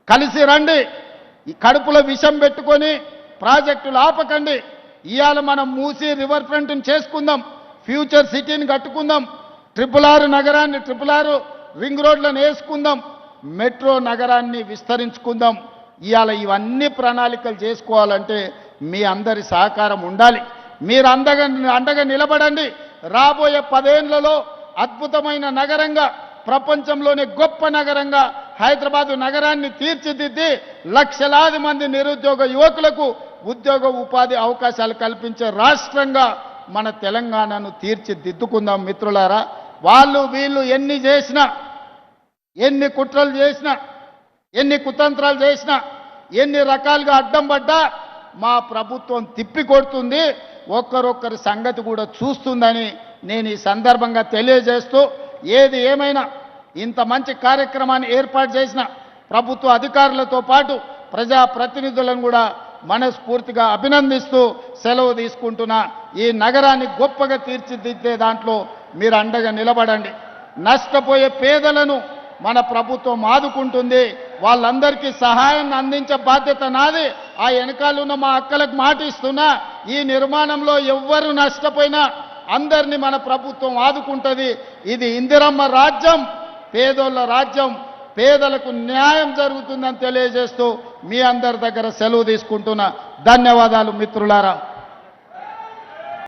కలిసి రండి. ఈ కడుపులో విషం పెట్టుకొని ప్రాజెక్టులు ఆపకండి. ఇవాళ మనం మూసి రివర్ ఫ్రంట్ని చేసుకుందాం, ఫ్యూచర్ సిటీని కట్టుకుందాం, RRR నగరాన్ని RRR రింగ్ రోడ్లను వేసుకుందాం, మెట్రో నగరాన్ని విస్తరించుకుందాం. ఇవాళ ఇవన్నీ ప్రణాళికలు చేసుకోవాలంటే మీ అందరి సహకారం ఉండాలి. మీరు అండగా నిలబడండి. రాబోయే 10 ఏళ్లలో అద్భుతమైన నగరంగా, ప్రపంచంలోనే గొప్ప నగరంగా హైదరాబాదు నగరాన్ని తీర్చిదిద్ది లక్షలాది మంది నిరుద్యోగ యువకులకు ఉద్యోగ ఉపాధి అవకాశాలు కల్పించే రాష్ట్రంగా మన తెలంగాణను తీర్చిదిద్దుకుందాం. మిత్రులారా, వాళ్ళు వీళ్ళు ఎన్ని చేసినా, ఎన్ని కుట్రలు చేసినా, ఎన్ని కుతంత్రాలు చేసినా, ఎన్ని రకాలుగా అడ్డం పడ్డా మా ప్రభుత్వం తిప్పి కొడుతుంది, ఒక్కరొక్కరి సంగతి కూడా చూస్తుందని నేను ఈ సందర్భంగా తెలియజేస్తూ, ఏది ఏమైనా ఇంత మంచి కార్యక్రమాన్ని ఏర్పాటు చేసిన ప్రభుత్వ అధికారులతో పాటు ప్రజాప్రతినిధులను కూడా మనస్ఫూర్తిగా అభినందిస్తూ సెలవు తీసుకుంటున్నా. ఈ నగరాన్ని గొప్పగా తీర్చిదిద్దే దాంట్లో మీరు అండగా నిలబడండి. నష్టపోయే పేదలను మన ప్రభుత్వం ఆదుకుంటుంది. వాళ్ళందరికీ సహాయాన్ని అందించే బాధ్యత నాది. ఆ వెనకాలన్న మా అక్కలకు మాట ఇస్తున్నా, ఈ నిర్మాణంలో ఎవ్వరు నష్టపోయినా అందరినీ మన ప్రభుత్వం ఆదుకుంటుంది. ఇది ఇందిరమ్మ రాజ్యం, పేదోళ్ళ రాజ్యం, పేదలకు న్యాయం జరుగుతుందని తెలియజేస్తూ మీ అందరి దగ్గర సెలవు తీసుకుంటున్నా. ధన్యవాదాలు మిత్రులారా.